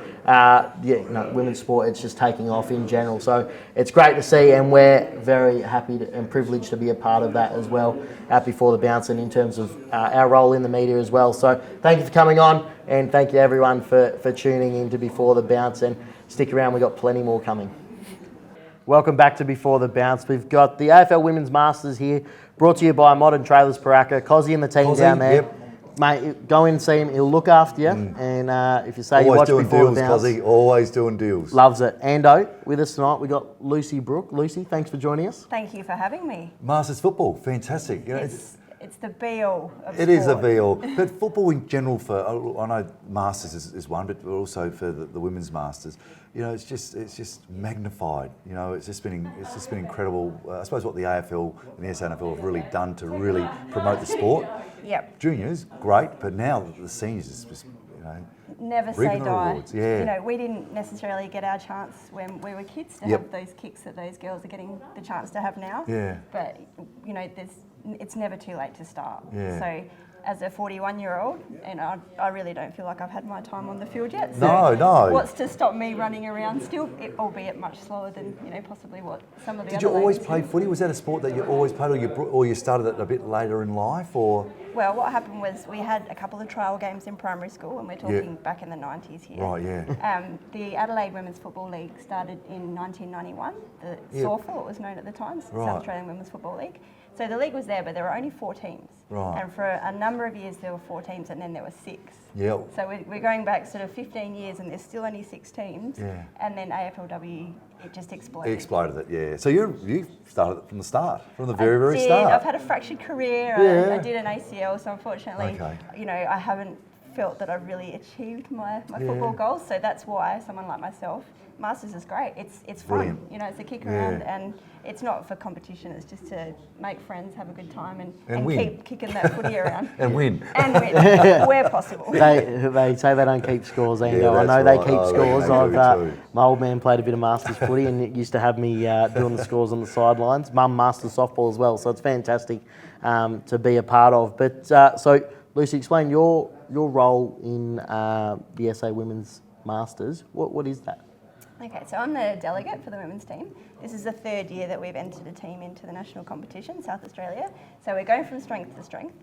[SPEAKER 1] women's sport, it's just taking off in general. So it's great to see, and we're very happy and privileged to be a part of that as well out before the bounce, and in terms of our role in the media as well. So thank you for coming on, and thank you everyone for tuning in to Before the Bounce, and stick around, we've got plenty more coming. Welcome back to Before the Bounce. We've got the AFL Women's Masters here, brought to you by Modern Trailers Paraka. Cozzy and the team down there.
[SPEAKER 2] Yep.
[SPEAKER 1] Mate, go and see him. He'll look after you. And if you say
[SPEAKER 2] Always
[SPEAKER 1] you watch
[SPEAKER 2] doing
[SPEAKER 1] Before
[SPEAKER 2] deals,
[SPEAKER 1] the Bounce,
[SPEAKER 2] Cozzy. Always doing deals.
[SPEAKER 1] loves it. Ando, with us tonight, we've got Lucy Brooke. Lucy, thanks for joining us.
[SPEAKER 7] Thank you for having me.
[SPEAKER 2] Masters football, fantastic. You know,
[SPEAKER 7] It's the be-all of
[SPEAKER 2] it is a
[SPEAKER 7] sport.
[SPEAKER 2] be-all. But football in general, I know Masters is one, but also for the Women's Masters, you know, it's just magnified. You know, it's just been incredible. I suppose what the AFL and the SNFL have really done to really promote the sport.
[SPEAKER 7] Yep.
[SPEAKER 2] Juniors, great, but now the seniors is just, you know,
[SPEAKER 7] Never say
[SPEAKER 2] reaping the
[SPEAKER 7] die.
[SPEAKER 2] rewards, yeah.
[SPEAKER 7] You know, we didn't necessarily get our chance when we were kids to
[SPEAKER 2] Yep.
[SPEAKER 7] have those kicks that those girls are getting the chance to have now.
[SPEAKER 2] Yeah.
[SPEAKER 7] But, you know, it's never too late to start.
[SPEAKER 2] Yeah.
[SPEAKER 7] So as a 41-year-old, and I really don't feel like I've had my time on the field yet. So
[SPEAKER 2] No.
[SPEAKER 7] what's to stop me running around still, albeit much slower than, you know, possibly what some of the
[SPEAKER 2] Did
[SPEAKER 7] other
[SPEAKER 2] you always
[SPEAKER 7] ladies
[SPEAKER 2] play
[SPEAKER 7] do.
[SPEAKER 2] footy? Was that a sport that you always played, or you started it a bit later in life, or?
[SPEAKER 7] Well, what happened was we had a couple of trial games in primary school, and we're talking back in the 90s here.
[SPEAKER 2] Right, yeah.
[SPEAKER 7] The Adelaide Women's Football League started in 1991. The SAWFL, it was known at the time,
[SPEAKER 2] Right.
[SPEAKER 7] South Australian Women's Football League. So the league was there, but there were only 4 teams.
[SPEAKER 2] Right.
[SPEAKER 7] And for a number of years, there were 4 teams, and then there were 6.
[SPEAKER 2] Yeah.
[SPEAKER 7] So we're going back sort of 15 years, and there's still only 6 teams.
[SPEAKER 2] Yeah.
[SPEAKER 7] And then AFLW, it just exploded.
[SPEAKER 2] Exploded it, yeah. So you started it from the start, from the very,
[SPEAKER 7] I
[SPEAKER 2] very
[SPEAKER 7] did.
[SPEAKER 2] start.
[SPEAKER 7] I've had a fractured career.
[SPEAKER 2] Yeah.
[SPEAKER 7] I did an ACL, so unfortunately,
[SPEAKER 2] Okay.
[SPEAKER 7] you know, I haven't felt that I've really achieved my football goals. So that's why someone like myself, Masters is great. It's fun.
[SPEAKER 2] Brilliant.
[SPEAKER 7] You know, it's a kick
[SPEAKER 2] Yeah.
[SPEAKER 7] around, and it's not for competition. It's just to make friends, have a good time, and
[SPEAKER 2] win.
[SPEAKER 7] keep kicking that footy around.
[SPEAKER 2] And win.
[SPEAKER 7] And win where possible.
[SPEAKER 1] They say they don't keep scores, Ando.
[SPEAKER 2] Yeah,
[SPEAKER 1] I know
[SPEAKER 2] that's
[SPEAKER 1] they
[SPEAKER 2] right.
[SPEAKER 1] keep
[SPEAKER 2] I
[SPEAKER 1] scores.
[SPEAKER 2] reckon they do too.
[SPEAKER 1] My old man played a bit of Masters footy and it used to have me doing the scores on the sidelines. Mum Masters softball as well, so it's fantastic to be a part of. But so, Lucy, explain your role in the SA Women's Masters. What is that?
[SPEAKER 7] Okay, so I'm the delegate for the women's team. This is the 3rd year that we've entered a team into the national competition, South Australia. So we're going from strength to strength.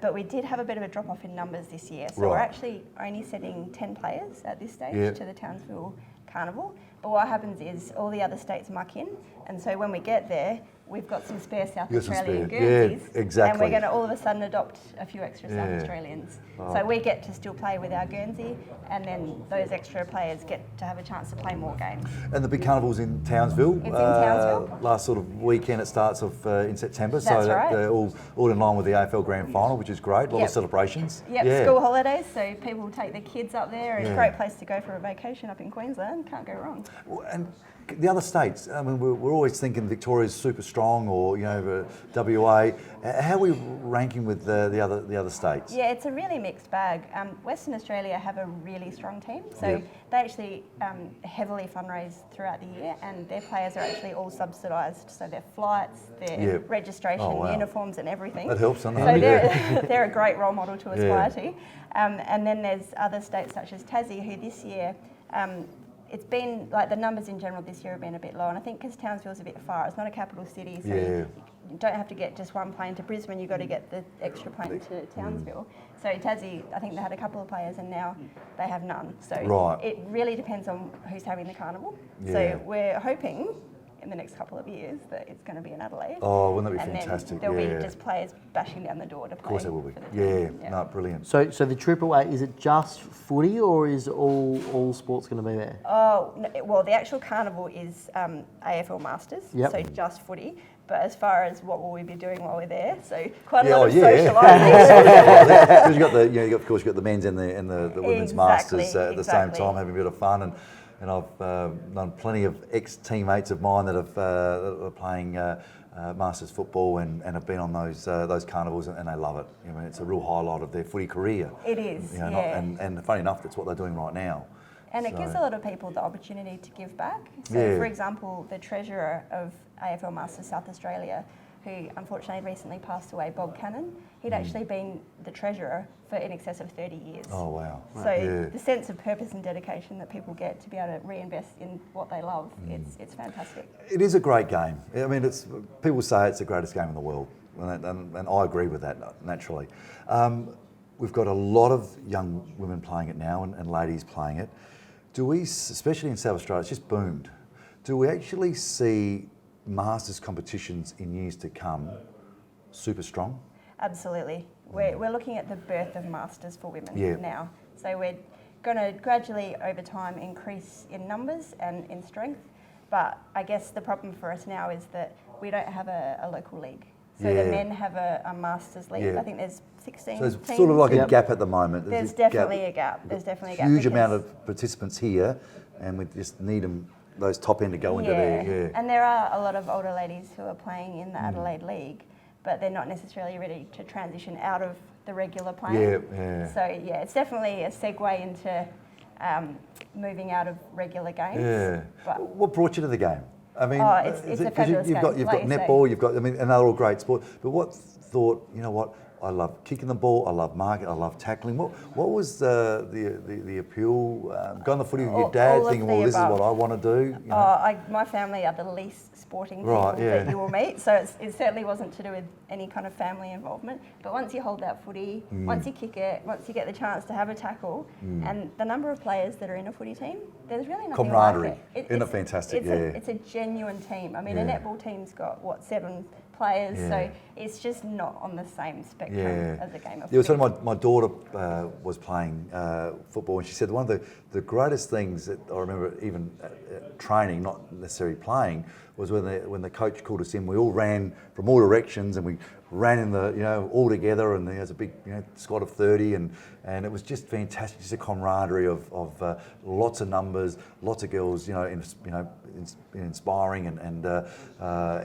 [SPEAKER 7] But we did have a bit of a drop-off in numbers this year. So we're
[SPEAKER 2] Right.
[SPEAKER 7] actually only sending 10 players at this stage
[SPEAKER 2] Yeah.
[SPEAKER 7] to the Townsville Carnival. But what happens is all the other states muck in. And so when we get there, we've got some spare South
[SPEAKER 2] You got some
[SPEAKER 7] Australian
[SPEAKER 2] spare.
[SPEAKER 7] Guernseys.
[SPEAKER 2] Yeah, exactly.
[SPEAKER 7] And we're going to all of a sudden adopt a few extra South
[SPEAKER 2] Yeah.
[SPEAKER 7] Australians. So we get to still play with our Guernsey, and then those extra players get to have a chance to play more games.
[SPEAKER 2] And the big carnival's in Townsville.
[SPEAKER 7] It's in Townsville.
[SPEAKER 2] Last sort of weekend it starts off in September.
[SPEAKER 7] That's
[SPEAKER 2] so
[SPEAKER 7] right.
[SPEAKER 2] they're all in line with the AFL Grand Final, which is great. A lot
[SPEAKER 7] Yep.
[SPEAKER 2] of celebrations.
[SPEAKER 7] Yep,
[SPEAKER 2] Yeah.
[SPEAKER 7] school holidays, so people take their kids up there. It's
[SPEAKER 2] Yeah.
[SPEAKER 7] a great place to go for a vacation up in Queensland. Can't go wrong.
[SPEAKER 2] And the other states, I mean, we're always thinking Victoria's super strong, or you know, WA. How are we ranking with the other states?
[SPEAKER 7] Yeah, it's a really mixed bag. Western Australia have a really strong team, so
[SPEAKER 2] Yep.
[SPEAKER 7] they actually heavily fundraise throughout the year, and their players are actually all subsidised. So their flights, their
[SPEAKER 2] Yep.
[SPEAKER 7] registration,
[SPEAKER 2] Oh, wow.
[SPEAKER 7] uniforms, and everything.
[SPEAKER 2] That helps, doesn't it?
[SPEAKER 7] So
[SPEAKER 2] Yeah.
[SPEAKER 7] they're a great role model to aspire
[SPEAKER 2] Yeah.
[SPEAKER 7] to. And then there's other states such as Tassie, who this year. It's been like the numbers in general this year have been a bit low, and I think because Townsville's a bit far, it's not a capital city, so
[SPEAKER 2] Yeah.
[SPEAKER 7] you don't have to get just one plane to Brisbane, you've got to get the extra plane to Townsville. So Tassie, I think they had a couple of players and now they have none. So
[SPEAKER 2] Right.
[SPEAKER 7] it really depends on who's having the carnival.
[SPEAKER 2] Yeah.
[SPEAKER 7] So we're hoping in the next couple of years that it's going to be in Adelaide.
[SPEAKER 2] Oh, wouldn't that be
[SPEAKER 7] and
[SPEAKER 2] fantastic?
[SPEAKER 7] Then there'll
[SPEAKER 2] Yeah.
[SPEAKER 7] be just players bashing down the door to play.
[SPEAKER 2] Of course there will be.
[SPEAKER 7] for the
[SPEAKER 2] Yeah,
[SPEAKER 7] team.
[SPEAKER 2] no, brilliant.
[SPEAKER 1] So the Triple A, is it just footy or is all sports going to be there?
[SPEAKER 7] Oh, no, well, the actual carnival is AFL Masters,
[SPEAKER 1] Yep.
[SPEAKER 7] so just footy. But as far as what will we be doing while we're there, so quite a
[SPEAKER 2] Yeah,
[SPEAKER 7] lot
[SPEAKER 2] oh,
[SPEAKER 7] of
[SPEAKER 2] yeah.
[SPEAKER 7] socialising.
[SPEAKER 2] Because you got the, you know, of course, you got the men's and the women's
[SPEAKER 7] Exactly,
[SPEAKER 2] masters at the same
[SPEAKER 7] exactly.
[SPEAKER 2] time, having a bit of fun. And I've known plenty of ex-teammates of mine that are playing masters football and have been on those carnivals, and they love it. I mean, it's a real highlight of their footy career.
[SPEAKER 7] It is,
[SPEAKER 2] You know,
[SPEAKER 7] yeah.
[SPEAKER 2] and funny enough, that's what they're doing right now.
[SPEAKER 7] And it gives a lot of people the opportunity to give back. So, for example, the treasurer of AFL Masters South Australia, who unfortunately recently passed away, Bob Cannon, he'd actually been the treasurer for in excess of 30 years.
[SPEAKER 2] Oh, wow.
[SPEAKER 7] So the sense of purpose and dedication that people get to be able to reinvest in what they love, it's fantastic.
[SPEAKER 2] It is a great game. I mean, people say it's the greatest game in the world, and I agree with that, naturally. We've got a lot of young women playing it now and ladies playing it. Do we, especially in South Australia, it's just boomed. Do we actually see Masters competitions in years to come super strong?
[SPEAKER 7] Absolutely. We're looking at the birth of Masters for women now. So we're going to gradually, over time, increase in numbers and in strength. But I guess the problem for us now is that we don't have a local league. So the men have a Masters league. I think there's 16
[SPEAKER 2] So there's
[SPEAKER 7] teams.
[SPEAKER 2] sort of like a gap at the moment.
[SPEAKER 7] There's definitely a gap. There's definitely a gap.
[SPEAKER 2] Huge amount of participants here, and we just need those top end to go into there.
[SPEAKER 7] And there are a lot of older ladies who are playing in the Adelaide League, but they're not necessarily ready to transition out of the regular playing. So it's definitely a segue into moving out of regular games. But
[SPEAKER 2] what brought you to the game? I mean,
[SPEAKER 7] it's a fabulous
[SPEAKER 2] you've
[SPEAKER 7] game,
[SPEAKER 2] got netball, and they're all great sports. But what thought, you know what? I love kicking the ball. I love marking. I love tackling. What was the appeal? Going the footy with your dad, thinking, well, this is what I want to do. You know?
[SPEAKER 7] My family are the least sporting people that you will meet, so it certainly wasn't to do with any kind of family involvement. But once you hold that footy, once you kick it, once you get the chance to have a tackle, and the number of players that are in a footy team, there's really nothing
[SPEAKER 2] camaraderie.
[SPEAKER 7] like it.
[SPEAKER 2] Isn't it fantastic?
[SPEAKER 7] It's a genuine team. I mean, a netball team's got 7 players, so it's just not on the same spectrum as a game of footy.
[SPEAKER 2] So my daughter was playing football, and she said one of the greatest things that I remember, even training, not necessarily playing, was when the coach called us in. We all ran from all directions, and we ran in all together, and there was a big squad of 30, and it was just fantastic, just a camaraderie of lots of numbers, lots of girls, inspiring and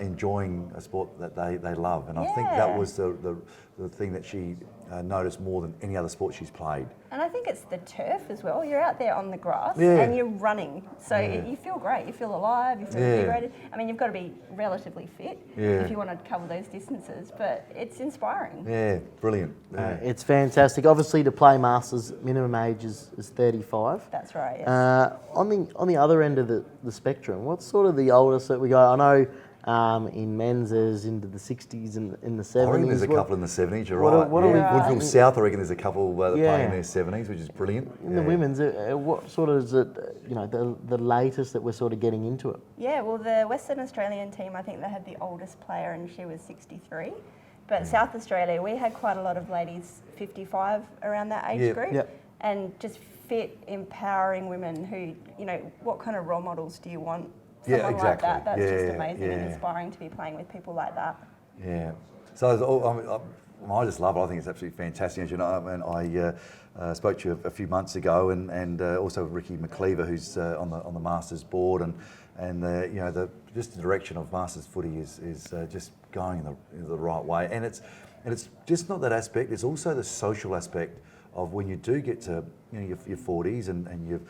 [SPEAKER 2] enjoying a sport that they love, and I think that was the thing that she noticed more than any other sport she's played.
[SPEAKER 7] And I think it's the turf as well. You're out there on the grass and you're running, so you feel great. You feel alive. You feel invigorated. I mean, you've got to be relatively fit if you want to cover those distances, but it's inspiring.
[SPEAKER 2] Yeah, brilliant.
[SPEAKER 1] It's fantastic. Obviously, to play Masters, minimum age is 35.
[SPEAKER 7] That's right. Yes.
[SPEAKER 1] On the other end of the spectrum, what's sort of the oldest that we go? I know in men's is into the 60s and in the 70s.
[SPEAKER 2] I reckon there's a couple in the 70s, you're right. Woodville South, I reckon there's a couple that play in their 70s, which is brilliant.
[SPEAKER 1] In the women's, what sort of is it, the latest that we're sort of getting into it?
[SPEAKER 7] Yeah, well, the Western Australian team, I think they had the oldest player and she was 63. But South Australia, we had quite a lot of ladies 55 around that age group. And just fit, empowering women who, what kind of role models do you want? Someone like that. That's just amazing and inspiring to be playing with people like that.
[SPEAKER 2] Yeah. So I just love it. I think it's absolutely fantastic. As you know, and I spoke to you a few months ago, and also Ricky McLeaver, who's on the Masters board, and the direction of Masters footy is just going in the right way. And it's just not that aspect. It's also the social aspect of when you do get to your 40s and you've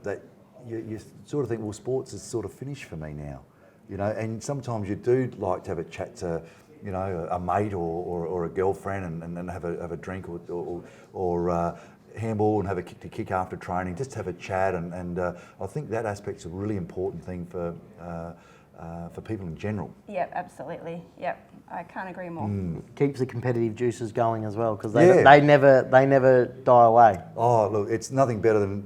[SPEAKER 2] that. You sort of think, well, sports is sort of finished for me now, and sometimes you do like to have a chat to, a mate or a girlfriend and have a drink or handball and have a kick after training, just have a chat, and I think that aspect's a really important thing for people in general.
[SPEAKER 7] Yep, absolutely. Yep, I can't agree more.
[SPEAKER 1] Keeps the competitive juices going as well, because they never die away.
[SPEAKER 2] Oh, look, it's nothing better than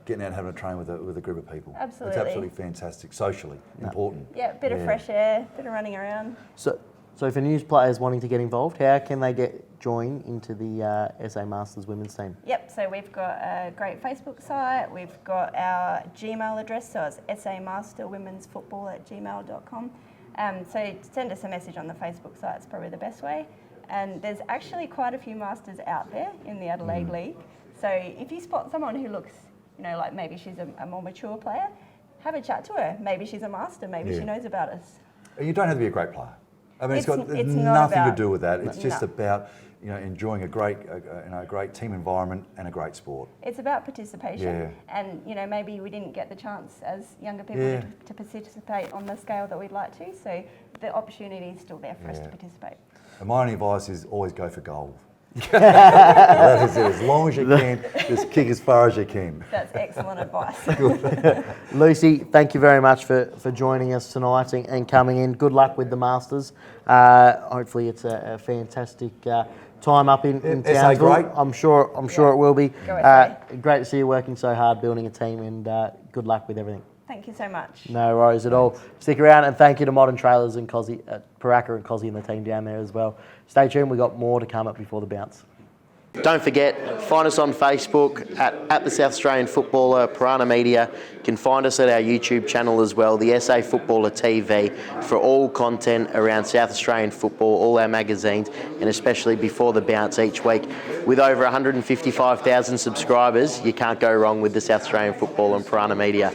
[SPEAKER 2] getting out and having a train with a group of people.
[SPEAKER 7] Absolutely.
[SPEAKER 2] It's absolutely fantastic, socially important.
[SPEAKER 7] Yeah, bit of fresh air, bit of running around.
[SPEAKER 1] So for news players wanting to get involved, how can they join into the SA Masters women's team?
[SPEAKER 7] Yep, so we've got a great Facebook site, we've got our Gmail address, so it's samasterwomensfootball@gmail.com. So send us a message on the Facebook site, it's probably the best way. And there's actually quite a few Masters out there in the Adelaide League. So if you spot someone who looks, like maybe she's a more mature player, have a chat to her. Maybe she's a Master, maybe she knows about us.
[SPEAKER 2] You don't have to be a great player. I mean, it's got
[SPEAKER 7] it's not
[SPEAKER 2] nothing to
[SPEAKER 7] about-
[SPEAKER 2] do with that. It's just
[SPEAKER 7] No.
[SPEAKER 2] about enjoying a great great team environment and a great sport.
[SPEAKER 7] It's about participation,
[SPEAKER 2] Yeah.
[SPEAKER 7] and maybe we didn't get the chance as younger people
[SPEAKER 2] Yeah.
[SPEAKER 7] to participate on the scale that we'd like to. So the opportunity is still there for us to
[SPEAKER 2] Yeah.
[SPEAKER 7] participate.
[SPEAKER 2] And my only advice is always go for gold. That is it. As long as you can, just kick as far as you can.
[SPEAKER 7] That's excellent advice.
[SPEAKER 1] Lucy, thank you very much for joining us tonight and coming in. Good luck with the Masters. Hopefully it's a fantastic time up in
[SPEAKER 2] SA
[SPEAKER 1] Townsville.
[SPEAKER 2] great.
[SPEAKER 1] I'm sure it will be.
[SPEAKER 7] Go SA.
[SPEAKER 1] Great to see you working so hard building a team, and good luck with everything.
[SPEAKER 7] Thank you so much.
[SPEAKER 1] No worries at all. Stick around, and thank you to Modern Trailers and Cozzy, Piranha and Cozzy and the team down there as well. Stay tuned, we've got more to come up before the bounce. Don't forget, find us on Facebook at the South Australian Footballer, Piranha Media. You can find us at our YouTube channel as well, the SA Footballer TV, for all content around South Australian football, all our magazines, and especially before the bounce each week. With over 155,000 subscribers, you can't go wrong with the South Australian Football and Piranha Media.